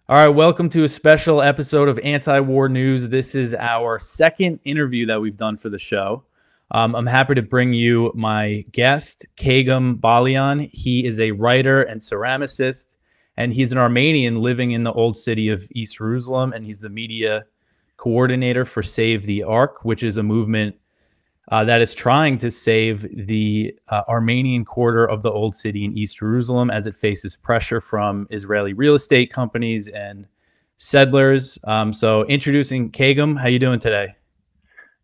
All right, welcome to a special episode of Anti-War News. This is our second interview that we've done for the show. I'm happy to bring you my guest, Kegham Balian. He is a writer and ceramicist, and he's an Armenian living in the old city of East Jerusalem, and he's the media coordinator for Save the Ark, which is a movement that is trying to save the Armenian quarter of the Old City in East Jerusalem as it faces pressure from Israeli real estate companies and settlers. So introducing Kegham, how you doing today?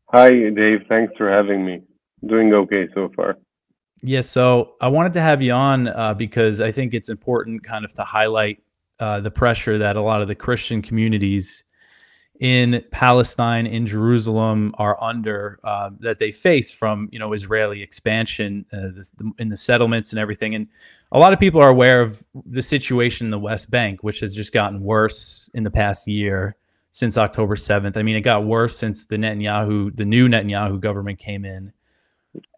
Hi, Dave. Thanks for having me. Doing okay so far. Yes, so I wanted to have you on because I think it's important kind of to highlight the pressure that a lot of the Christian communities in Palestine, in Jerusalem, are under, that they face from Israeli expansion in the settlements and everything. And a lot of people are aware of the situation in the West Bank, which has just gotten worse in the past year since October 7th. I mean, it got worse since the new Netanyahu government came in,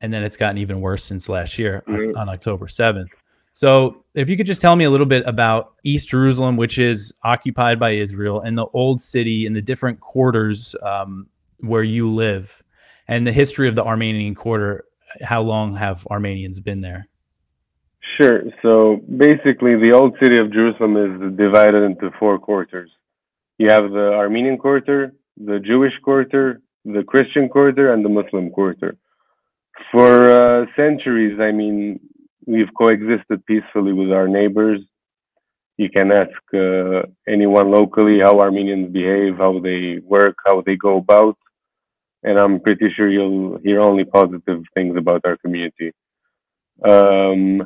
and then it's gotten even worse since last year on October 7th. So if you could just tell me a little bit about East Jerusalem, which is occupied by Israel, and the old city and the different quarters where you live, and the history of the Armenian quarter. How long have Armenians been there? Sure. So basically, the old city of Jerusalem is divided into four quarters. You have the Armenian quarter, the Jewish quarter, the Christian quarter, and the Muslim quarter. For centuries, I mean, we've coexisted peacefully with our neighbors. You can ask anyone locally how Armenians behave, how they work, how they go about, and I'm pretty sure you'll hear only positive things about our community. The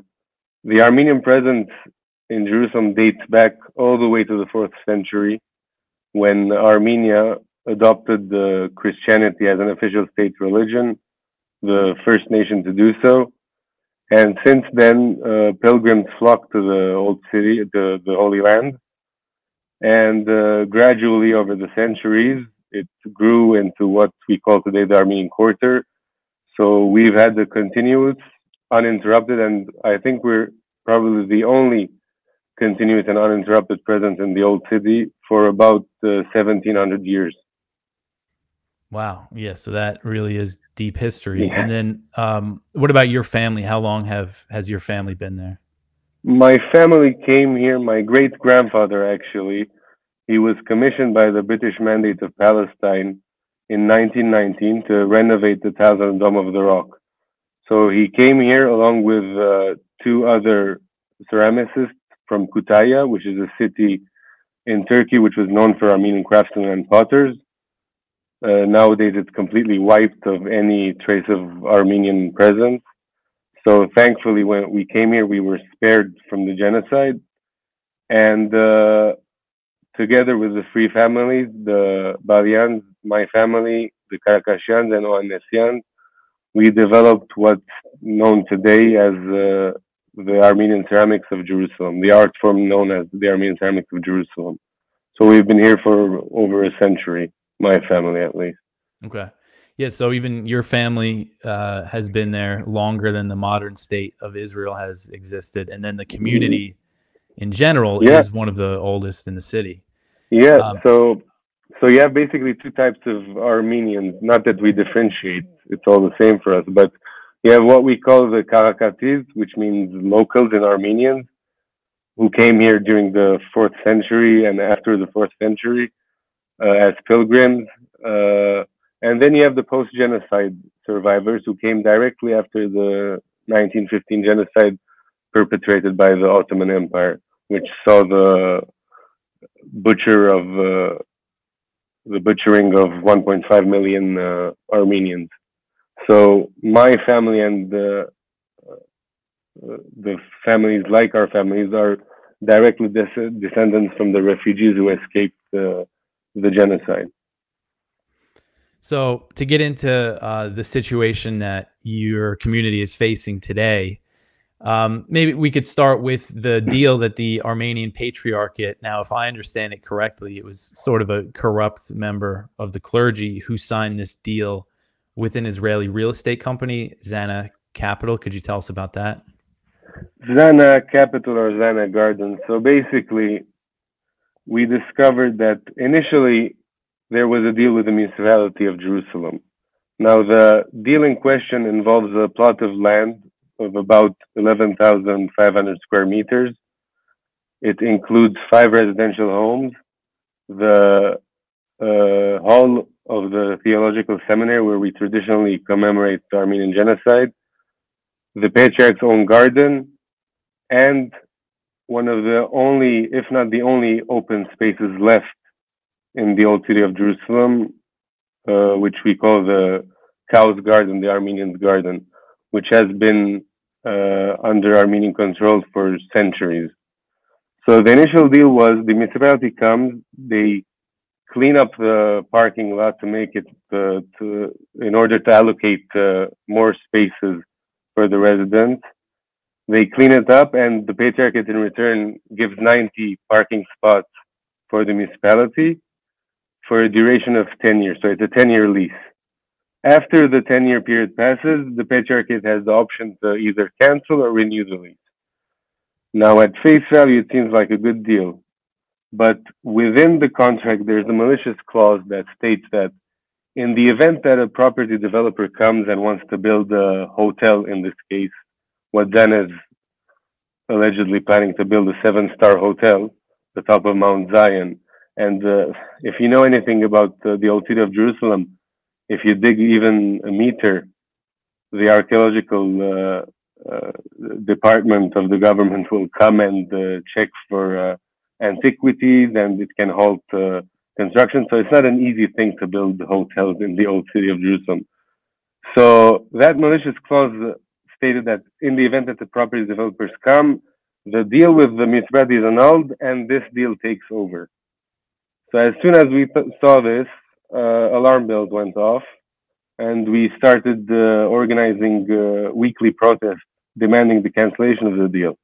Armenian presence in Jerusalem dates back all the way to the 4th century, when Armenia adopted Christianity as an official state religion, the first nation to do so. And since then, pilgrims flocked to the old city, the Holy Land. And gradually, over the centuries, it grew into what we call today the Armenian Quarter. So we've had the continuous, uninterrupted, and I think we're probably the only continuous and uninterrupted presence in the old city for about 1700 years. Wow. Yeah. So that really is deep history. Yeah. And then what about your family? How long has your family been there? My family came here, my great-grandfather actually. He was commissioned by the British Mandate of Palestine in 1919 to renovate the Thousand Dome of the Rock. So he came here along with two other ceramicists from Kütahya, which is a city in Turkey which was known for Armenian craftsmen and potters. Nowadays, it's completely wiped of any trace of Armenian presence. So thankfully, when we came here, we were spared from the genocide. And together with the three families, the Balians, my family, the Karakashians, and Oannesians, we developed what's known today as the Armenian ceramics of Jerusalem, the art form known as the Armenian ceramics of Jerusalem. So we've been here for over a century. My family, at least. Okay. Yeah, so even your family has been there longer than the modern state of Israel has existed. And then the community in general is one of the oldest in the city. Yeah, so you have basically two types of Armenians. Not that we differentiate, it's all the same for us. But you have what we call the Karakatis, which means locals in Armenians, who came here during the 4th century and after the 4th century. As pilgrims, and then you have the post-genocide survivors who came directly after the 1915 genocide perpetrated by the Ottoman Empire, which saw the butchering of 1.5 million Armenians. So my family and the families like our families are directly descendants from the refugees who escaped the genocide. So to get into the situation that your community is facing today, maybe we could start with the deal that the Armenian Patriarchate, now if I understand it correctly, it was sort of a corrupt member of the clergy who signed this deal with an Israeli real estate company, Zana Capital. Could you tell us about that? Zana Capital or Zana Gardens. So basically, we discovered that initially there was a deal with the municipality of Jerusalem. Now, the deal in question involves a plot of land of about 11,500 square meters. It includes five residential homes, the hall of the theological seminary where we traditionally commemorate the Armenian genocide, the patriarch's own garden, and one of the only, if not the only, open spaces left in the old city of Jerusalem, which we call the Cow's Garden, the Armenian's Garden, which has been under Armenian control for centuries. So the initial deal was the municipality comes, they clean up the parking lot to make it in order to allocate more spaces for the residents. They clean it up, and the patriarchate in return gives 90 parking spots for the municipality for a duration of 10 years. So it's a 10-year lease. After the 10-year period passes, the patriarchate has the option to either cancel or renew the lease. Now, at face value, it seems like a good deal. But within the contract, there's a malicious clause that states that in the event that a property developer comes and wants to build a hotel, in this case, what Dan is allegedly planning to build a 7-star hotel, the top of Mount Zion. And if you know anything about the old city of Jerusalem, if you dig even a meter, the archaeological department of the government will come and check for antiquities, and it can halt construction. So it's not an easy thing to build hotels in the old city of Jerusalem. So that malicious clause stated that in the event that the property developers come, the deal with the municipality is annulled and this deal takes over. So as soon as we saw this, alarm bells went off, and we started organizing weekly protests demanding the cancellation of the deal.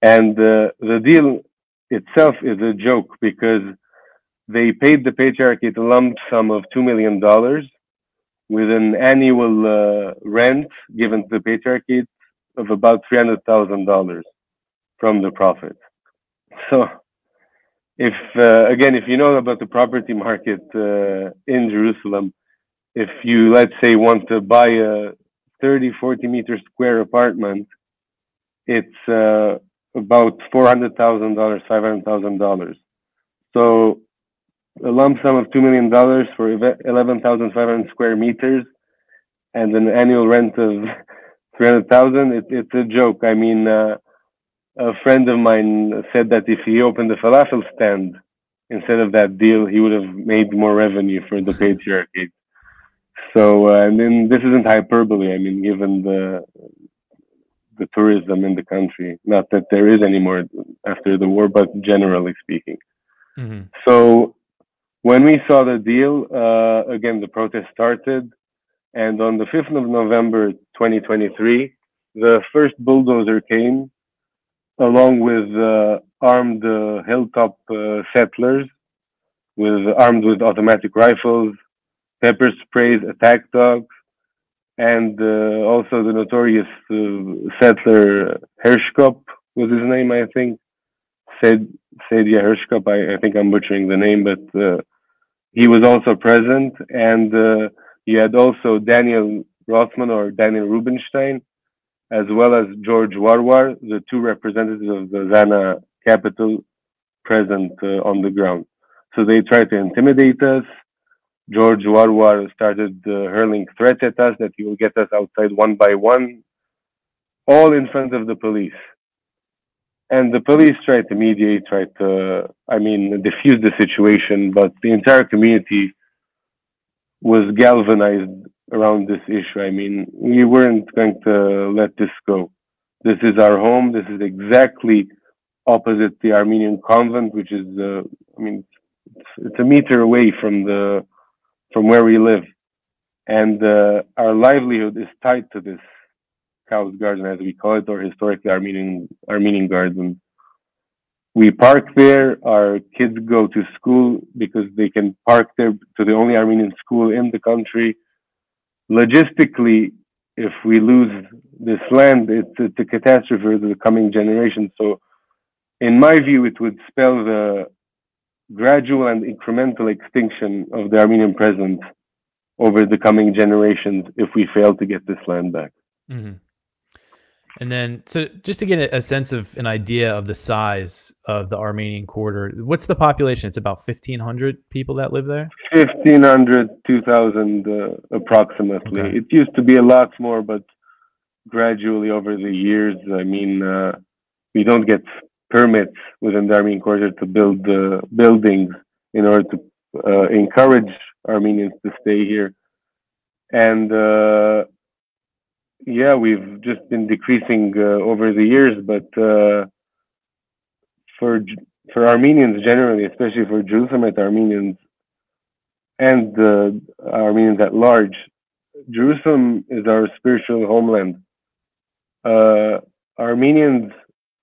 And the deal itself is a joke because they paid the patriarchate a lump sum of $2 million with an annual rent given to the patriarchate of about $300,000 from the profit. So, if again, if you know about the property market in Jerusalem, if you, let's say, want to buy a 30, 40 meter square apartment, it's about $400,000, $500,000. So a lump sum of $2 million for 11,500 square meters and an annual rent of 300,000. It's a joke. I mean, a friend of mine said that if he opened a falafel stand instead of that deal, he would have made more revenue for the patriarchate. So, and then this isn't hyperbole. I mean, given the tourism in the country, not that there is any more after the war, but generally speaking. Mm-hmm. So when we saw the deal, again, the protest started. And on the 5th of November, 2023, the first bulldozer came along with armed hilltop settlers armed with automatic rifles, pepper sprays, attack dogs, and also the notorious settler Hershkop was his name, I think. Sadia Hershkop, I think I'm butchering the name, but he was also present. And you had also Daniel Rothman or Daniel Rubinstein, as well as George Warwar, the two representatives of the Zana capital present on the ground. So they tried to intimidate us. George Warwar started hurling threats at us that he will get us outside one by one, all in front of the police. And the police tried to mediate, diffuse the situation, but the entire community was galvanized around this issue. I mean, we weren't going to let this go. This is our home. This is exactly opposite the Armenian convent, which is, it's a meter away from where we live. And our livelihood is tied to this Cow's Garden, as we call it, or historically Armenian garden. We park there. Our kids go to school because they can park there to the only Armenian school in the country. Logistically, if we lose this land, it's a catastrophe for the coming generation. So, in my view, it would spell the gradual and incremental extinction of the Armenian presence over the coming generations if we fail to get this land back. Mm-hmm. And then, so just to get a sense of an idea of the size of the Armenian quarter, what's the population? It's about 1,500 people that live there? 1,500, 2,000 approximately. Okay. It used to be a lot more, but gradually over the years, I mean, we don't get permits within the Armenian quarter to build buildings in order to encourage Armenians to stay here. And yeah, we've just been decreasing over the years, but for Armenians generally, especially for Jerusalem Armenians and Armenians at large, Jerusalem is our spiritual homeland. Armenians,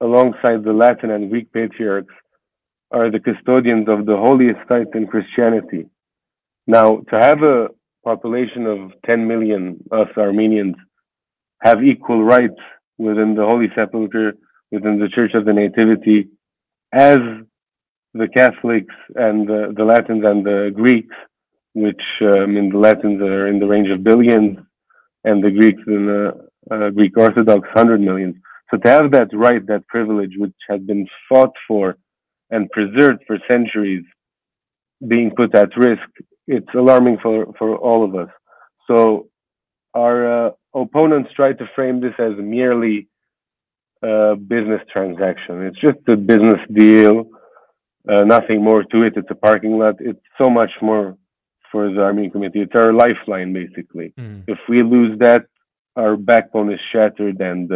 alongside the Latin and Greek patriarchs, are the custodians of the holiest site in Christianity. Now, to have a population of 10 million, us Armenians, have equal rights within the Holy Sepulchre, within the Church of the Nativity, as the Catholics and the Latins and the Greeks, which I mean, the Latins are in the range of billions, and the Greeks in the Greek Orthodox 100 millions. So to have that right, that privilege, which has been fought for and preserved for centuries, being put at risk, it's alarming for all of us. So our opponents try to frame this as merely a business transaction. It's just a business deal, nothing more to it. It's a parking lot. It's so much more for the Armenian community. It's our lifeline, basically. Mm. If we lose that, our backbone is shattered, and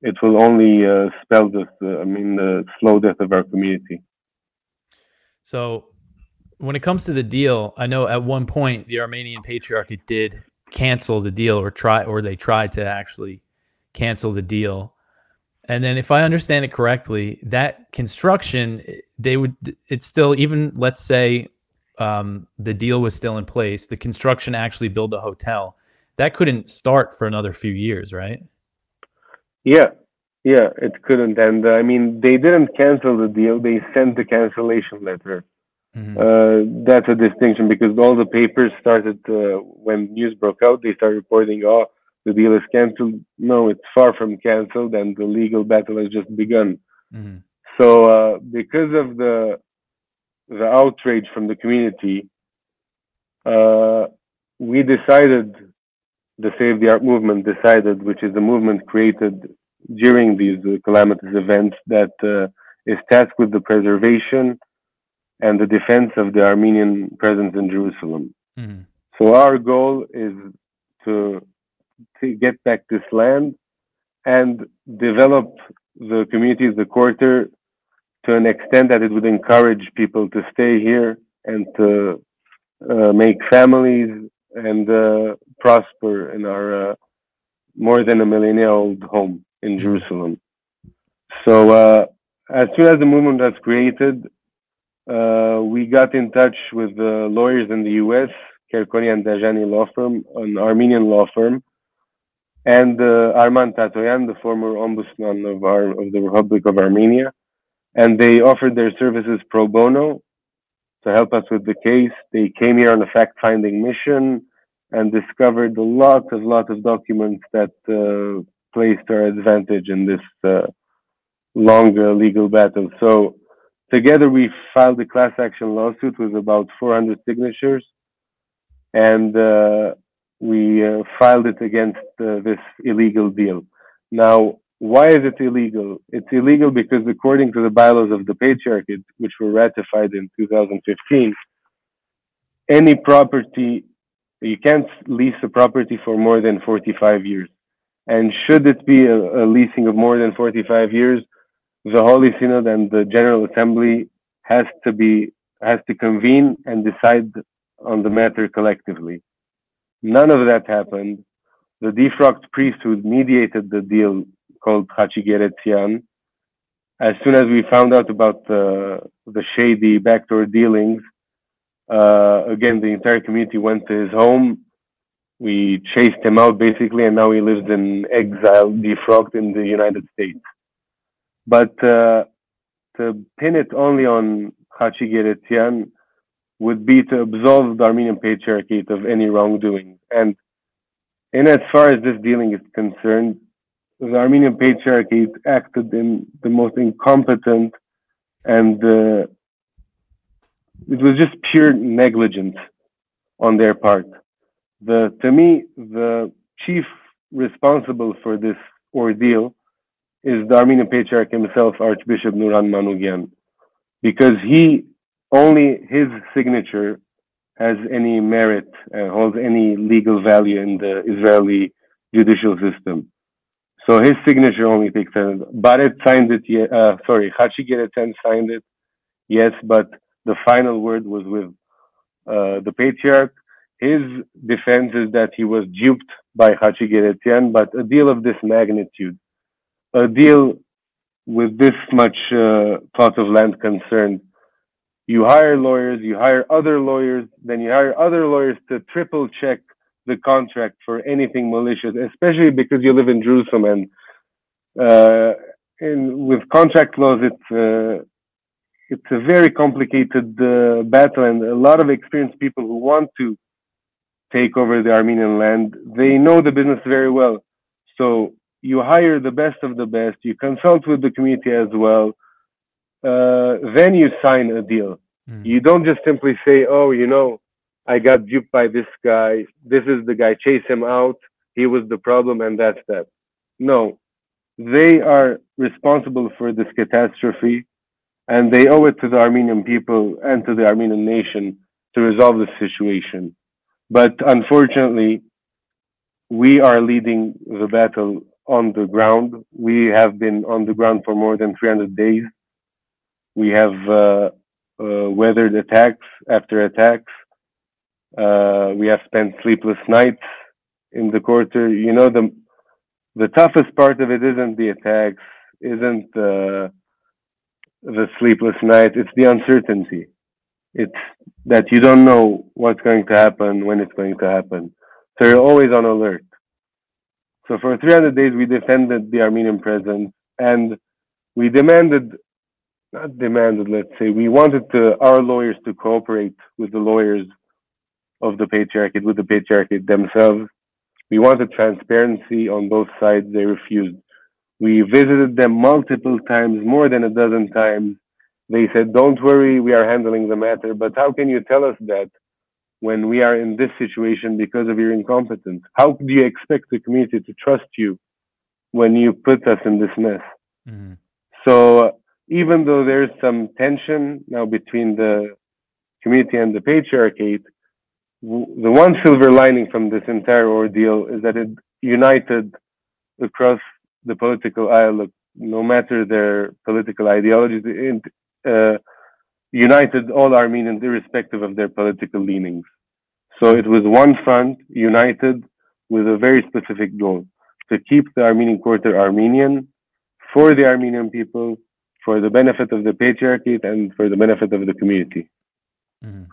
it will only spell the slow death of our community. So when it comes to the deal, I know at one point the Armenian Patriarchate did cancel the deal, or they tried to actually cancel the deal. And then if I understand it correctly, that construction, it's still, even let's say the deal was still in place, the construction to actually build a hotel, that couldn't start for another few years, right? Yeah, it couldn't. And I mean, they didn't cancel the deal, they sent the cancellation letter. Mm-hmm. That's a distinction, because all the papers started, when news broke out, they started reporting, oh, the deal is canceled. No, it's far from canceled, and the legal battle has just begun. Mm-hmm. So because of the outrage from the community, we decided, the Save the Art movement decided, which is a movement created during these calamitous events, that is tasked with the preservation and the defense of the Armenian presence in Jerusalem. Mm-hmm. So our goal is to get back this land and develop the community of the quarter to an extent that it would encourage people to stay here and to make families and prosper in our more than a millennia-old home in Jerusalem. So as soon as the movement was created, we got in touch with the lawyers in the U.S., Kerkoni and Dajani law firm, an Armenian law firm, and Arman Tatoyan, the former ombudsman of the Republic of Armenia, and they offered their services pro bono to help us with the case. They came here on a fact-finding mission and discovered a lot of documents that placed our advantage in this long legal battle. So together we filed a class action lawsuit with about 400 signatures, and we filed it against this illegal deal. Now, why is it illegal? It's illegal because, according to the bylaws of the Patriarchate, which were ratified in 2015, any property, you can't lease a property for more than 45 years. And should it be a leasing of more than 45 years, the Holy Synod and the General Assembly has to convene and decide on the matter collectively. None of that happened. The defrocked priest who mediated the deal, called Hachi Geretzian, as soon as we found out about the shady backdoor dealings, again, the entire community went to his home. We chased him out, basically, and now he lives in exile, defrocked in the United States. But to pin it only on Hachigeretian would be to absolve the Armenian Patriarchate of any wrongdoing. And in as far as this dealing is concerned, the Armenian Patriarchate acted in the most incompetent and it was just pure negligence on their part. To me, the chief responsible for this ordeal is the Armenian Patriarch himself, Archbishop Nuran Manugyan, because only his signature has any merit, holds any legal value in the Israeli judicial system. So his signature only takes sense. Baret signed it, Hachigereten signed it, yes, but the final word was with the patriarch. His defense is that he was duped by Hachigeretian, but a deal of this magnitude, a deal with this much plot of land concerned, you hire lawyers, you hire other lawyers, then you hire other lawyers to triple check the contract for anything malicious, especially because you live in Jerusalem and with contract laws, it's a very complicated battle, and a lot of experienced people who want to take over the Armenian land, they know the business very well. So you hire the best of the best, you consult with the community as well, then you sign a deal. You don't just simply say, oh, I got duped by this guy. This is the guy. Chase him out. He was the problem, and that's that. No, they are responsible for this catastrophe, and they owe it to the Armenian people and to the Armenian nation to resolve the situation. But unfortunately, we are leading the battle on the ground. We have been on the ground for more than 300 days. We have weathered attacks after attacks. We have spent sleepless nights in the quarter. The toughest part of it isn't the attacks, isn't the sleepless night. It's the uncertainty. It's that you don't know what's going to happen, when it's going to happen. So you're always on alert. So for 300 days, we defended the Armenian presence, and we let's say, we wanted our lawyers to cooperate with the lawyers of the Patriarchate, with the Patriarchate themselves. We wanted transparency on both sides. They refused. We visited them multiple times, more than a dozen times. They said, don't worry, we are handling the matter. But how can you tell us that when we are in this situation because of your incompetence? How do you expect the community to trust you when you put us in this mess? Mm-hmm. So even though there's some tension now between the community and the Patriarchate, the one silver lining from this entire ordeal is that it united across the political aisle, no matter their political ideologies, united all Armenians irrespective of their political leanings. So it was one front, united with a very specific goal, to keep the Armenian quarter Armenian, for the Armenian people, for the benefit of the Patriarchate, and for the benefit of the community. Mm-hmm.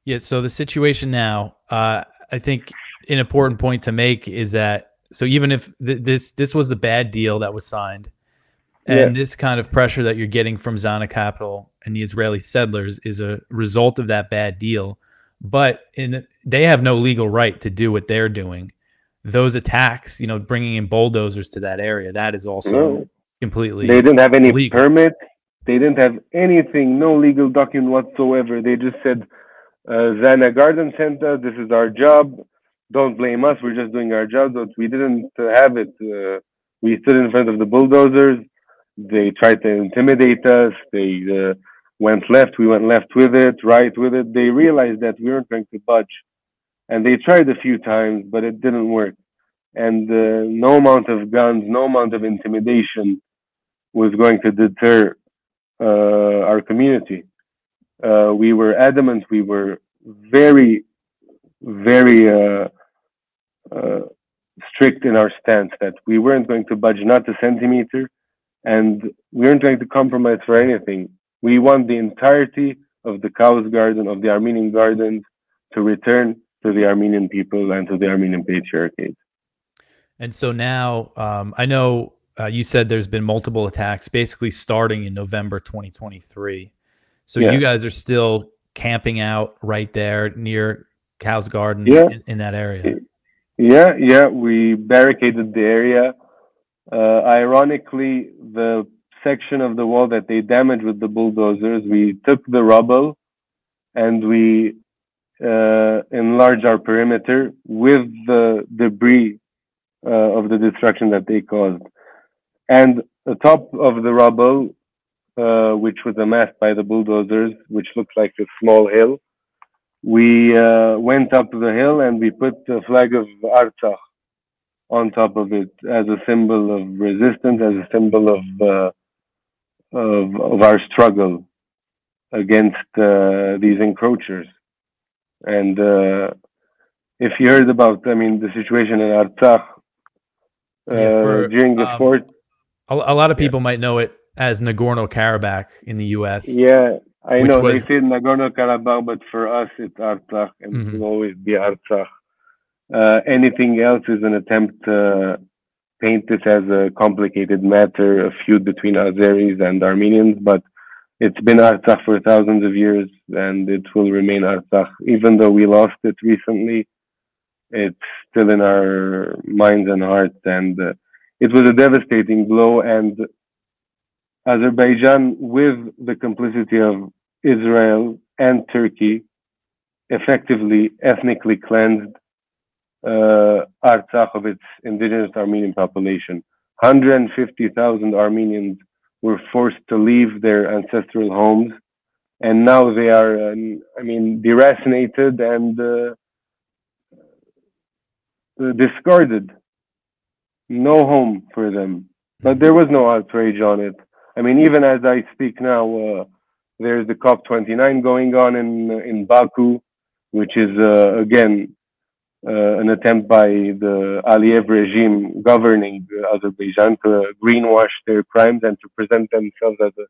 Yeah, so the situation now, I think an important point to make is that, so even if this was the bad deal that was signed, and this kind of pressure that you're getting from Zana Capital and the Israeli settlers is a result of that bad deal, but they have no legal right to do what they're doing. Those attacks, bringing in bulldozers to that area, that is also completely They didn't have any illegal permit. They didn't have anything, no legal document whatsoever. They just said, Zana Garden Center, this is our job. Don't blame us. We're just doing our job. But we didn't have it. We stood in front of the bulldozers. They tried to intimidate us. They went left. We went left with it, right with it. They realized that we weren't going to budge. And they tried a few times, but it didn't work. And no amount of guns, no amount of intimidation was going to deter our community. We were adamant. We were very, very strict in our stance that we weren't going to budge not a centimeter, and we weren't going to compromise for anything. We want the entirety of the Cow's Garden, of the Armenian gardens, to return to the Armenian people and to the Armenian Patriarchate. And so now, I know you said there's been multiple attacks, basically starting in November 2023. So you guys are still camping out right there near Cow's Garden Yeah, in that area. yeah. We barricaded the area. Ironically, the section of the wall that they damaged with the bulldozers, we took the rubble and we enlarged our perimeter with the debris of the destruction that they caused. And the top of the rubble, which was amassed by the bulldozers, which looked like a small hill, we went up the hill and we put the flag of Artsakh on top of it as a symbol of resistance, as a symbol of our struggle against these encroachers. And if you heard about, I mean, the situation in Artsakh during the fourth, a lot of people might know it as Nagorno-Karabakh in the U.S. Yeah, I know they say Nagorno-Karabakh, but for us it's Artsakh, and it will always be Artsakh. Anything else is an attempt to paint this as a complicated matter, a feud between Azeris and Armenians, but it's been Artsakh for thousands of years, and it will remain Artsakh. Even though we lost it recently, it's still in our minds and hearts, and it was a devastating blow, and Azerbaijan, with the complicity of Israel and Turkey, effectively ethnically cleansed Artsakh of its indigenous Armenian population. 150,000 Armenians were forced to leave their ancestral homes, and now they are, deracinated and discarded. No home for them. But there was no outrage on it. I mean, even as I speak now, there's the COP29 going on in Baku, which is again an attempt by the Aliyev regime governing Azerbaijan to greenwash their crimes and to present themselves as a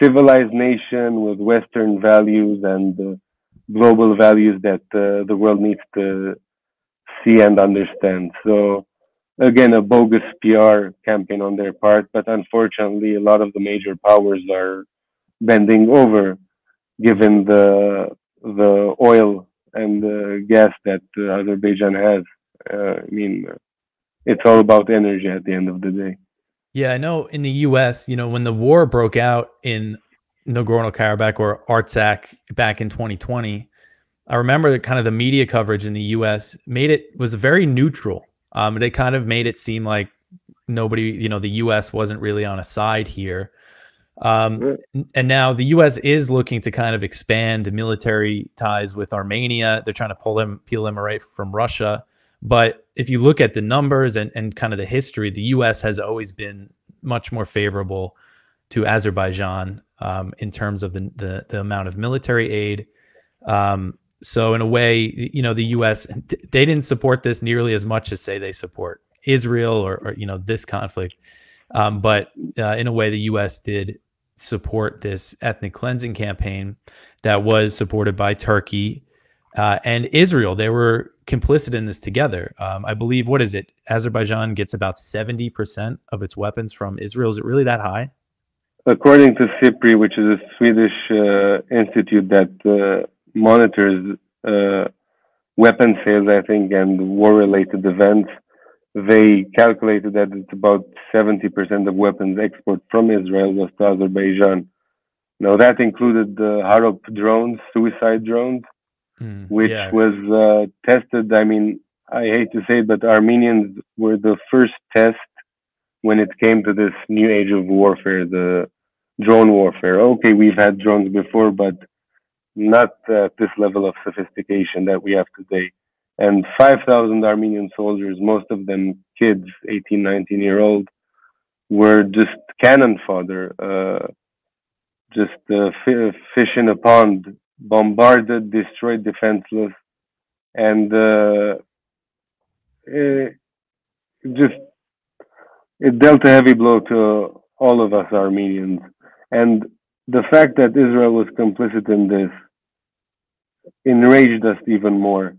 civilized nation with Western values and global values that the world needs to see and understand. So again, a bogus PR campaign on their part, but unfortunately, a lot of the major powers are bending over, given the oil and the gas that Azerbaijan has. It's all about energy at the end of the day. Yeah, I know in the U.S., when the war broke out in Nagorno-Karabakh or Artsakh back in 2020, I remember that kind of the media coverage in the U.S. was very neutral. They kind of made it seem like nobody, the U.S. wasn't really on a side here. And now the U.S. is looking to kind of expand military ties with Armenia. They're trying to peel them away from Russia. But if you look at the numbers and kind of the history, the U.S. has always been much more favorable to Azerbaijan in terms of the amount of military aid. So in a way, the U.S., they didn't support this nearly as much as, say, they support Israel or this conflict. But in a way, the U.S. did support this ethnic cleansing campaign that was supported by Turkey and Israel. They were complicit in this together. I believe, what is it? Azerbaijan gets about 70% of its weapons from Israel. Is it really that high? According to SIPRI, which is a Swedish institute that monitors weapon sales, I think, and war-related events, they calculated that it's about 70% of weapons export from Israel was to Azerbaijan. Now, that included the Harop drones, suicide drones, which was tested. I mean, I hate to say it, but Armenians were the first test when it came to this new age of warfare, the drone warfare. Okay, we've had drones before, but not at this level of sophistication that we have today. And 5,000 Armenian soldiers, most of them kids, 18, 19-year-old, were just cannon fodder, fish in a pond, bombarded, destroyed, defenseless, and it dealt a heavy blow to all of us Armenians. And the fact that Israel was complicit in this enraged us even more.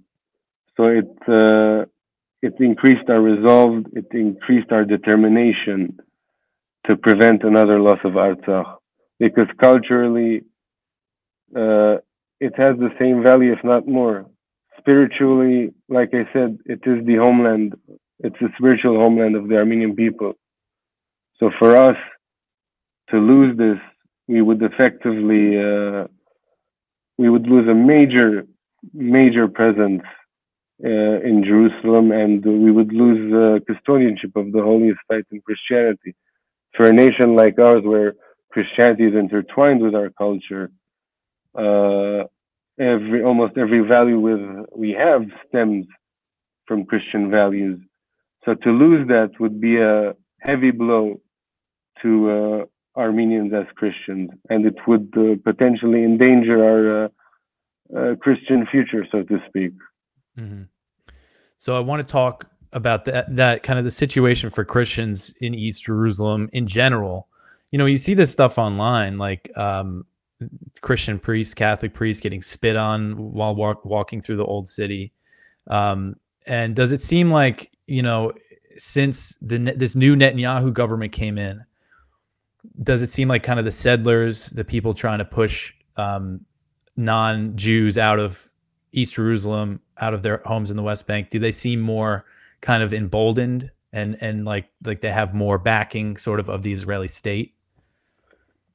So it increased our resolve, it increased our determination to prevent another loss of Artsakh. Because culturally, it has the same value, if not more. Spiritually, like I said, it is the homeland. It's the spiritual homeland of the Armenian people. So for us to lose this, we would effectively we would lose a major presence in Jerusalem, and we would lose custodianship of the holiest site in Christianity. For a nation like ours, where Christianity is intertwined with our culture, uh, almost every value we have stems from Christian values. So to lose that would be a heavy blow to Armenians as Christians, and it would potentially endanger our Christian future, so to speak. Mm-hmm. So I want to talk about that kind of the situation for Christians in East Jerusalem in general. You know, you see this stuff online, like Christian priests, Catholic priests getting spit on while walking through the old city. And does it seem like, you know, since this new Netanyahu government came in, does it seem like kind of the settlers, the people trying to push non-Jews out of East Jerusalem, out of their homes in the West Bank, do they seem more kind of emboldened and like they have more backing sort of the Israeli state?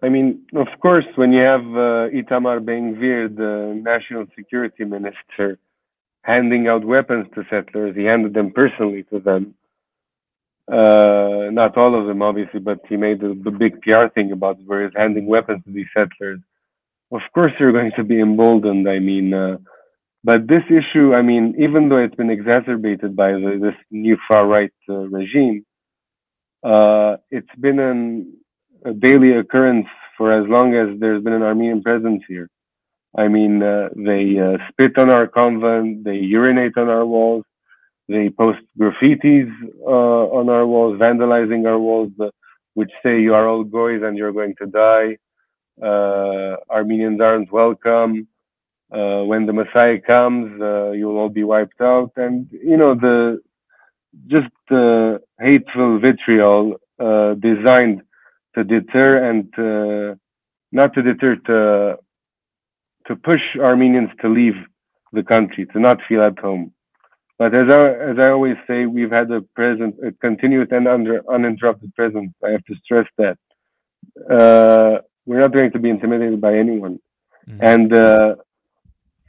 I mean, of course, when you have Itamar Ben-Gvir, the national security minister, handing out weapons to settlers, he handed them personally to them. Not all of them, obviously, but he made the big PR thing about it, where he's handing weapons to these settlers. Of course, you're going to be emboldened. I mean, but this issue, I mean, even though it's been exacerbated by this new far-right regime, it's been a daily occurrence for as long as there's been an Armenian presence here. I mean, they spit on our convent, they urinate on our walls, they post graffitis on our walls, vandalizing our walls, which say you are all goys and you're going to die. Armenians aren't welcome. When the Messiah comes, you'll all be wiped out. And, you know, the hateful vitriol designed to deter and not to deter, to push Armenians to leave the country, to not feel at home. But as I always say, we've had a continuous and uninterrupted presence. I have to stress that. We're not going to be intimidated by anyone. Mm-hmm. And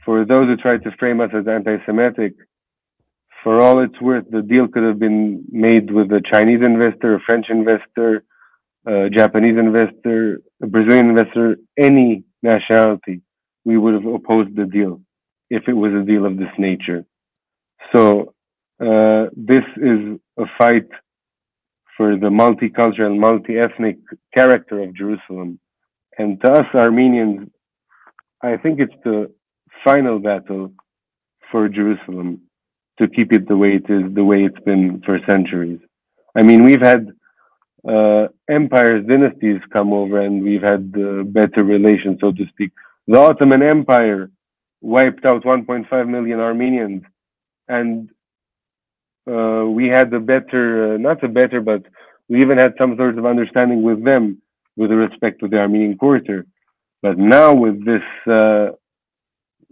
for those who try to frame us as anti-Semitic, for all it's worth, the deal could have been made with a Chinese investor, a French investor, a Japanese investor, a Brazilian investor, any nationality. We would have opposed the deal if it was a deal of this nature. So this is a fight for the multicultural, multi-ethnic character of Jerusalem. And to us Armenians, I think it's the final battle for Jerusalem to keep it the way it is, the way it's been for centuries. I mean, we've had empires, dynasties come over, and we've had better relations, so to speak. The Ottoman Empire wiped out 1.5 million Armenians, and we had a better, not a better, but we even had some sort of understanding with them with respect to the Armenian quarter. But now with this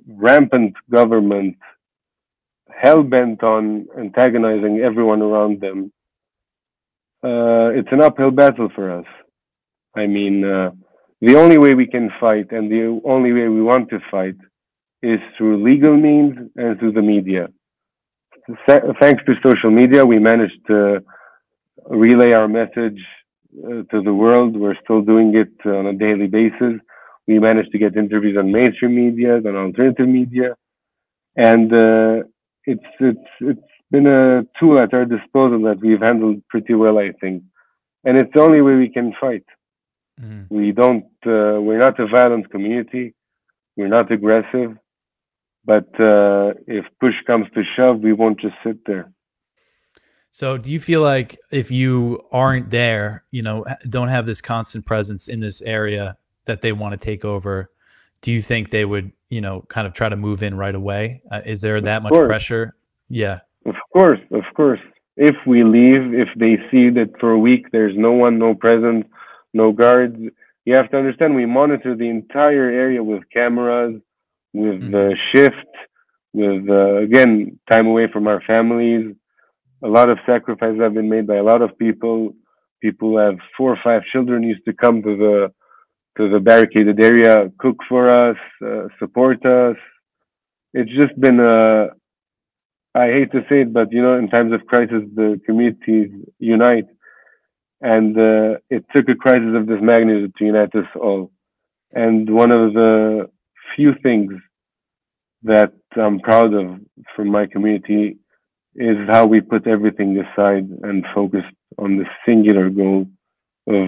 rampant government hell-bent on antagonizing everyone around them, it's an uphill battle for us. I mean, the only way we can fight, and the only way we want to fight, is through legal means and through the media. Thanks to social media, we managed to relay our message to the world. We're still doing it on a daily basis. We managed to get interviews on mainstream media, on alternative media, and it's been a tool at our disposal that we've handled pretty well, I think. And it's the only way we can fight. Mm. We're not a violent community. We're not aggressive. But if push comes to shove, we won't just sit there. So do you feel like if you aren't there, you know, don't have this constant presence in this area that they want to take over, do you think they would, you know, kind of try to move in right away? Is there that much pressure? Yeah. Of course. If we leave, if they see that for a week there's no one, no presence, no guards, You have to understand, we monitor the entire area with cameras, with Hmm. shift, with again time away from our families. A lot of sacrifices have been made by a lot of people. People who have 4 or 5 children used to come to the barricaded area, cook for us, support us. It's just been a, I hate to say it, but you know, in times of crisis, the communities unite, and it took a crisis of this magnitude to unite us all. And one of the few things that I'm proud of from my community is how we put everything aside and focused on the singular goal of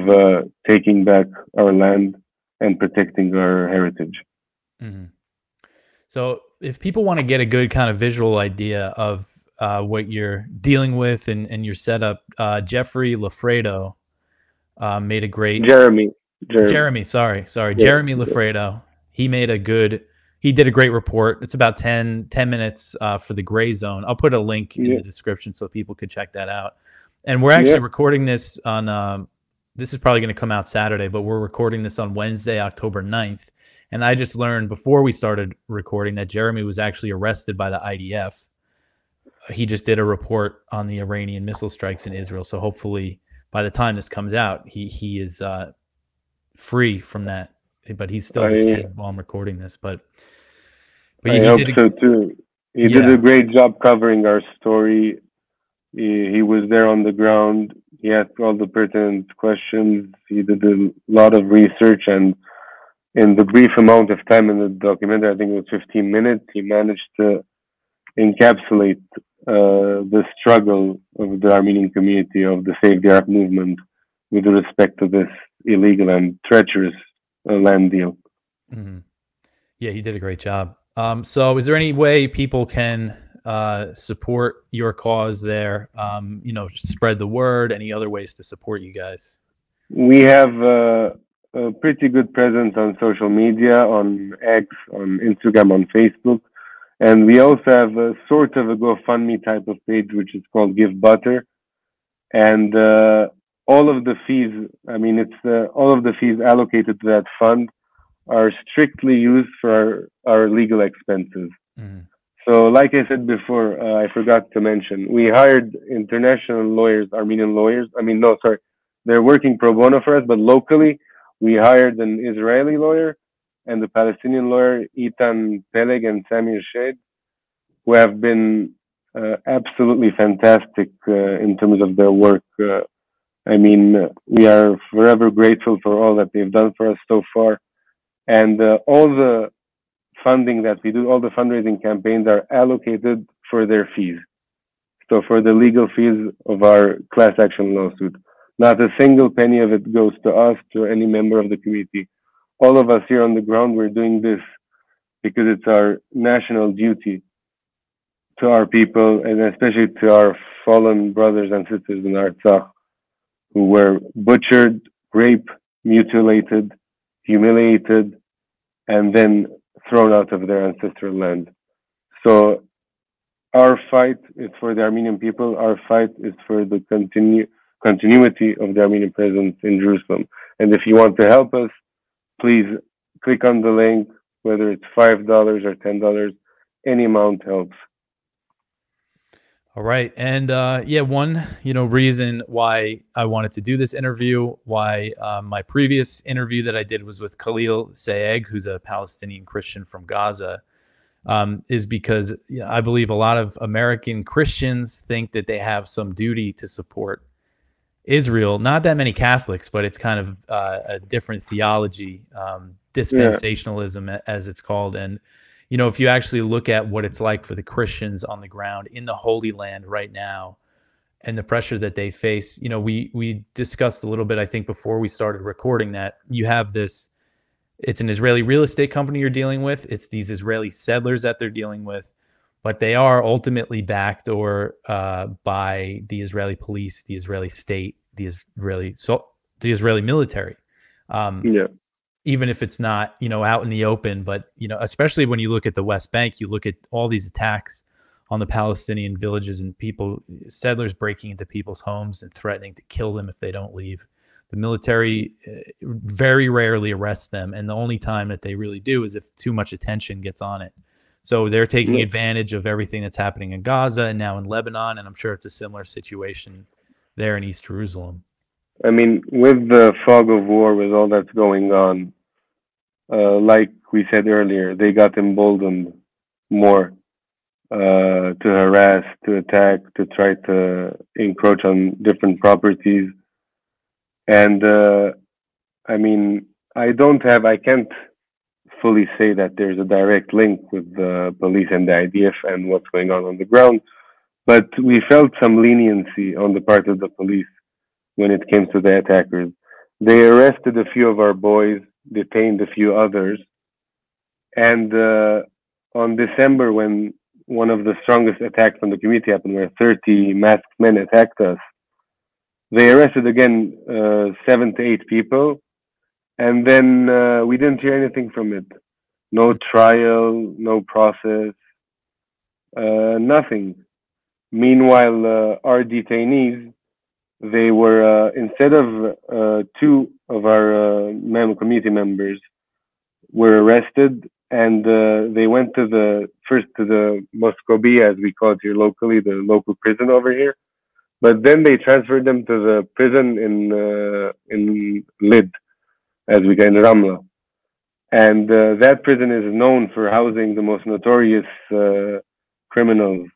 taking back our land and protecting our heritage. Hmm. So if people want to get a good kind of visual idea of what you're dealing with and your setup, Jeffrey Lafredo made a great Jeremy, Jeremy, Jeremy, sorry, yeah, Jeremy Lafredo. He made a good. He did a great report. It's about 10 minutes for the gray zone. I'll put a link in yeah, the description so people could check that out. And we're yeah. actually recording this on. This is probably going to come out Saturday, but we're recording this on Wednesday, October 9th. And I just learned before we started recording that Jeremy was actually arrested by the IDF. He just did a report on the Iranian missile strikes in Israel. So hopefully, by the time this comes out, he is free from that, but he's still I detained while I'm recording this. But I he hope did so too. He did a yeah. great job covering our story. He was there on the ground. He asked all the pertinent questions. He did a lot of research, and in the brief amount of time in the documentary, I think it was 15 minutes, he managed to encapsulate the struggle of the Armenian community of the Save the Arab movement with respect to this illegal and treacherous land deal. Mhm. Yeah, he did a great job. So is there any way people can support your cause there? Spread the word. Any other ways to support you guys? We have a pretty good presence on social media, on X, on Instagram, on Facebook, and we also have a sort of a GoFundMe type of page, which is called Give Butter. And all of the fees, I mean, it's all of the fees allocated to that fund are strictly used for our legal expenses. Mhm. So, like I said before, I forgot to mention, we hired international lawyers, Armenian lawyers. I mean, no, sorry, they're working pro bono for us, but locally, we hired an Israeli lawyer and a Palestinian lawyer, Itan Peleg and Samir Shed, who have been absolutely fantastic in terms of their work. I mean, we are forever grateful for all that they've done for us so far. And all the funding that we do, all the fundraising campaigns are allocated for their fees. So for the legal fees of our class action lawsuit, not a single penny of it goes to us, to any member of the community. All of us here on the ground, we're doing this because it's our national duty to our people and especially to our fallen brothers and sisters in Artsakh who were butchered, raped, mutilated, humiliated, and then thrown out of their ancestral land. So our fight is for the Armenian people. Our fight is for the continuity of the Armenian presence in Jerusalem. And if you want to help us, please click on the link, whether it's $5 or $10. Any amount helps. All right. And yeah, one, reason why I wanted to do this interview, why my previous interview that I did was with Khalil Sayegh, who's a Palestinian Christian from Gaza, is because I believe a lot of American Christians think that they have some duty to support Israel. Not that many Catholics, but it's kind of a different theology, Yeah, dispensationalism, as it's called. And if you actually look at what it's like for the Christians on the ground in the Holy Land right now, and the pressure that they face, we discussed a little bit, I think, before we started recording that you have this. It's an Israeli real estate company you're dealing with. It's these Israeli settlers that they're dealing with, but they are ultimately backed or by the Israeli police, the Israeli state, the Israeli military. Um, yeah, Even if it's not, out in the open, but especially when you look at the West Bank, you look at all these attacks on the Palestinian villages and settlers breaking into people's homes and threatening to kill them if they don't leave. The military very rarely arrests them, and the only time that they really do is if too much attention gets on it. So they're taking advantage of everything that's happening in Gaza and now in Lebanon, and I'm sure it's a similar situation there in East Jerusalem. I mean, with the fog of war, with all that's going on, like we said earlier, they got emboldened more to harass, to attack, to try to encroach on different properties. And I mean, I can't fully say that there's a direct link with the police and the IDF and what's going on the ground, but we felt some leniency on the part of the police when it came to the attackers. They arrested a few of our boys, detained a few others, and on December, when one of the strongest attacks on the community happened, where 30 masked men attacked us, they arrested again 7 to 8 people, and then we didn't hear anything from it. No trial, no process, nothing. Meanwhile, our detainees, they were instead of 2 of our community members were arrested, and they went to the Moscovia, as we call it here locally, the local prison over here. But then they transferred them to the prison in Lid, as we get in Ramla. And that prison is known for housing the most notorious criminals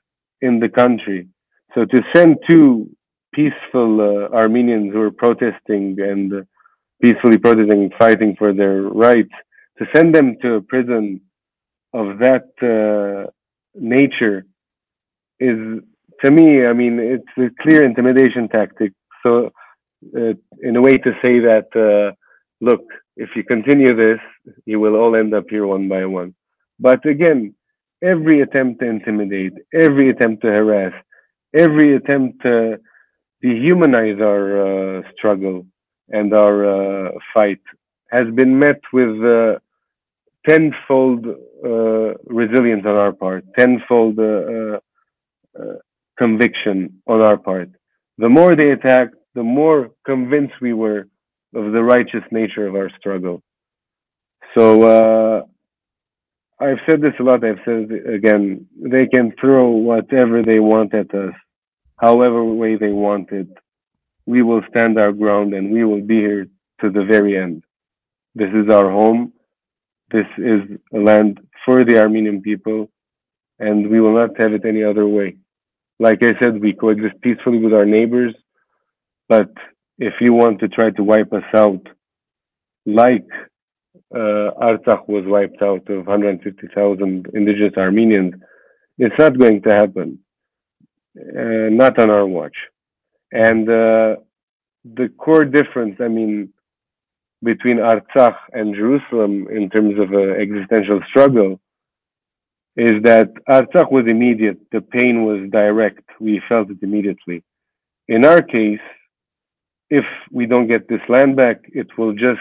in the country. So to send 2 peaceful Armenians who are protesting and peacefully protesting and fighting for their rights, to send them to a prison of that nature is, to me, I mean, it's a clear intimidation tactic. So, in a way to say that, look, if you continue this, you will all end up here one by one. But again, every attempt to intimidate, every attempt to harass, every attempt to dehumanize our struggle and our fight has been met with tenfold resilience on our part, tenfold conviction on our part. The more they attacked, the more convinced we were of the righteous nature of our struggle. So I've said this a lot, I've said it again. They can throw whatever they want at us, however way they want it. We will stand our ground and we will be here to the very end. This is our home. This is a land for the Armenian people, and we will not have it any other way. Like I said, we coexist peacefully with our neighbors, but if you want to try to wipe us out, like Artsakh was wiped out of 150,000 indigenous Armenians, it's not going to happen. Not on our watch. And the core difference, I mean, between Artsakh and Jerusalem in terms of existential struggle is that Artsakh was immediate. The pain was direct. We felt it immediately. In our case, if we don't get this land back, it will just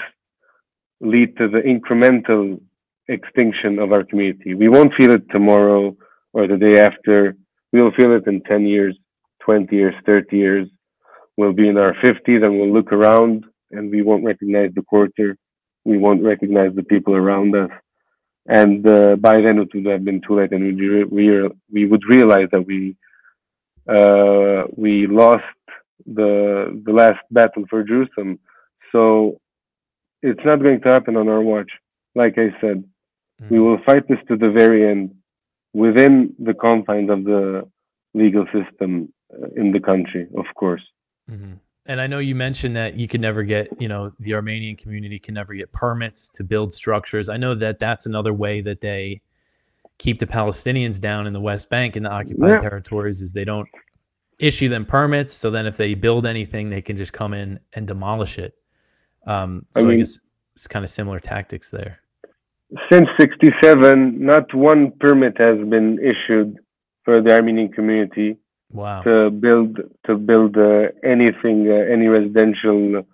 lead to the incremental extinction of our community. We won't feel it tomorrow or the day after. We'll feel it in 10 years, 20 years, 30 years. We'll be in our 50s and we'll look around and we won't recognize the quarter. We won't recognize the people around us. And by then it would have been too late, and we would realize that we lost the last battle for Jerusalem. So it's not going to happen on our watch. Like I said, we will fight this to the very end within the confines of the legal system in the country, of course. Mm-hmm. And I know you mentioned that you can never get, the Armenian community can never get permits to build structures. I know that that's another way that they keep the Palestinians down in the West Bank and the occupied territories is they don't issue them permits. So then if they build anything, they can just come in and demolish it. I guess it's kind of similar tactics there. Since '67, not one permit has been issued for the Armenian community. Wow. To build anything, any residential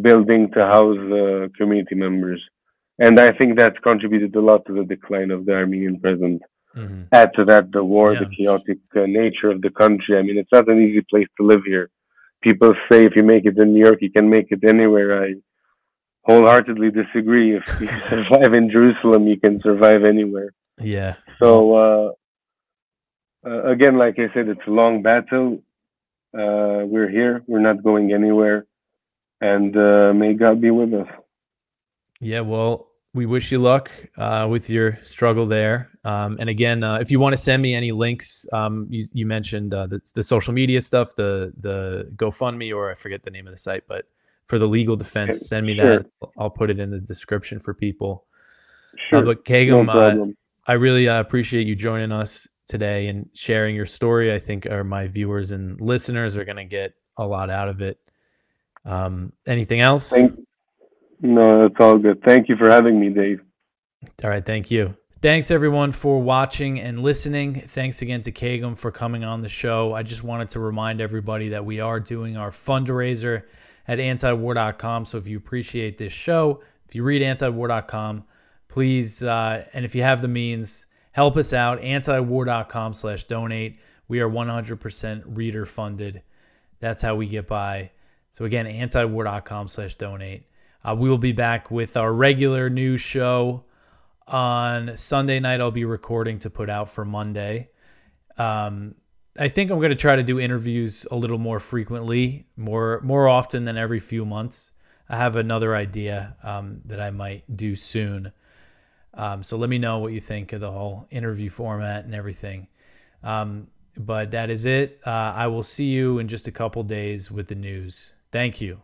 building to house community members, and I think that's contributed a lot to the decline of the Armenian presence. Mm-hmm. Add to that the war, the chaotic nature of the country. I mean, it's not an easy place to live here. people say if you make it in New York, you can make it anywhere. I wholeheartedly disagree. If you survive in Jerusalem, you can survive anywhere. Yeah. Well, So again, like I said, it's a long battle. We're here. We're not going anywhere. And may God be with us. yeah. Well, we wish you luck with your struggle there. And again, if you want to send me any links, you mentioned the social media stuff, the GoFundMe, or I forget the name of the site, but for the legal Okay. defense, send me Sure, that. I'll put it in the description for people. sure. But No Kegham, problem. I really appreciate you joining us today and sharing your story. I think my viewers and listeners are going to get a lot out of it. Anything else? Thank. No, it's all good. Thank you for having me, Dave. All right. Thank you. Thanks everyone for watching and listening. Thanks again to Kegham for coming on the show. I just wanted to remind everybody that we are doing our fundraiser at antiwar.com. So if you appreciate this show, if you read antiwar.com, please, and if you have the means, help us out. Antiwar.com/donate. We are 100% reader funded. That's how we get by. So again, antiwar.com/donate. We will be back with our regular news show on Sunday night. I'll be recording to put out for Monday. I think I'm going to try to do interviews a little more frequently, more often than every few months. I have another idea that I might do soon. So let me know what you think of the whole interview format and everything. But that is it. I will see you in just a couple days with the news. Thank you.